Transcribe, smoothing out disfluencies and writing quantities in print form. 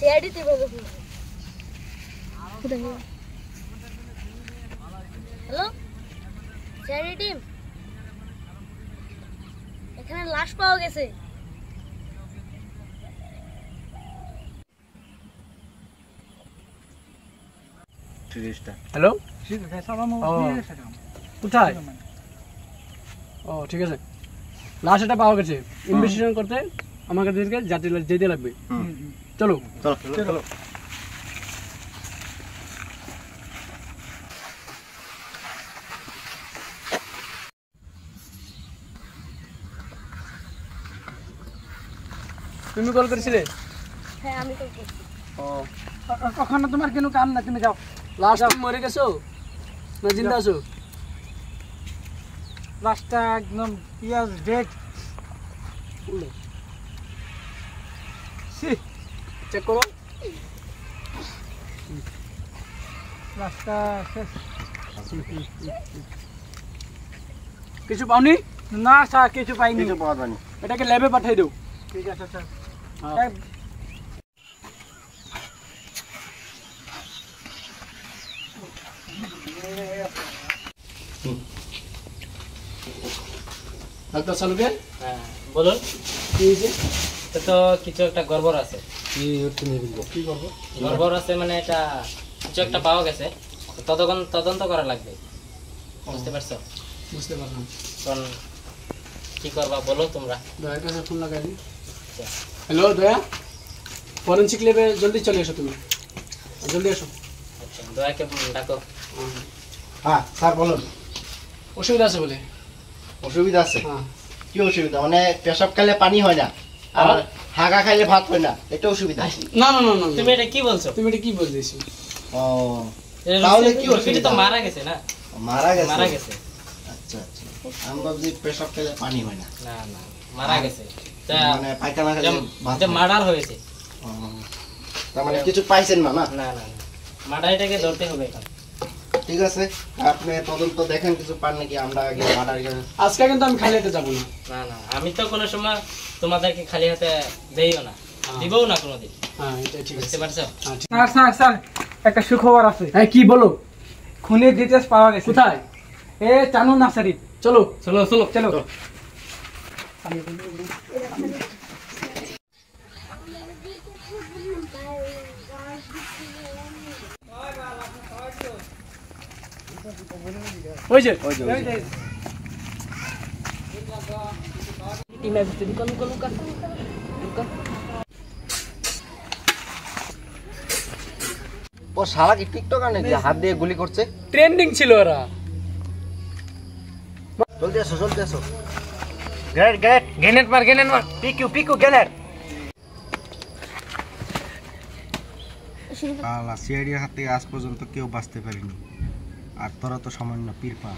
সিআইডিতে বলো hello CID team এখানে লাশ পাওয়া গেছে হ্যালো কোথায় ও ঠিক আছে লাশ এটা পাওয়া গেছে ইনভেস্টিগেশন করতে আমাকে যেতে লাগবে চলো চলো তুমি কল করেছিলে হ্যাঁ আমি কল করছি ও ওখানে তোমার কোনো কাম না তুমি যাও লাশ তুমি মরে গেছো না জিন্দা আছো লাশটা একদম পিয়াজ ডেট চেক করো লাশটা শেষ কিছু পাওনি না স্যার কিছু পাইনি কিছু পাওয়া যায়নি এটাকে ল্যাবে পাঠিয়ে দাও ঠিক আছে স্যার ডাক্তার সালুকে হ্যাঁ বলুন কি হয়েছে তো কিছু একটা গড়বড় আছে কি করবো গড়বড় আছে মানে এটা কিছু একটা পাওয়া গেছে তদন্ত করা লাগবে বুঝতে পারছো বুঝতে পারলাম এখন কি করবা বলো তোমরা দয়ার কাছে ফোন লাগাই দিই হ্যালো দয়া ফরেন্সিক ল্যাবে জলদি চলে এসো তুমি জলদি এসো আচ্ছা দয়াকে ডাকো হ্যাঁ স্যার বলুন অসুবিধা আছে বলে অসুবিধা আছে হ্যাঁ কি অসুবিধা মানে পেশাব খাইলে পানি হয় না আর হাগা খাইলে ভাত হয় না এটা অসুবিধা না না না না তুমি এটা কি বলছো তুমি এটা কি বলতেছো ও তাহলে কি রুগীটি অসুবিধা তো মারা গেছে না মারা গেছে মারা গেছে আচ্ছা আচ্ছা আমি ভাবছি পেশাব খাইলে পানি হয় না না না মারা গেছে তা মানে পায়খানা খাইলে ভাত যে হয় না। মার্ডার হয়েছে ও, তার মানে কিছু পাইছেন না না না না মার্ডারটাকে ধরতে হবে এখন ঠিক আছে আপনি তদন্ত দেখেন কিছু পান নাকি আমরা আগে মার্ডার আজকে কিন্তু আমি খালি হাতে যাবো না না না আমি তো কোনো সময় তোমাদেরকে খালি হাতে দেইও না দিবও না কোনোদিন হ্যাঁ এটা ঠিক আছে বুঝতে পারছো হ্যাঁ ঠিক স্যার স্যার স্যার একটা সুখবর আছে হ্যাঁ কি বলো খুনের ডিটেলস পাওয়া গেছে কোথায় এ চানু নার্সারি চলো চলো চলো চলো ওই যে ও শালা কি টিকটকার নাকি হাত দিয়ে গুলি করছে ট্রেন্ডিং ছিল ওরা জলদি আসো গ্রেনেড মার পিকু গ্রেনেড সিআইডির হাত থেকে আজ পর্যন্ত কেউ বাঁচতে পারেনি আর তোরা তো সামান্য পীর পা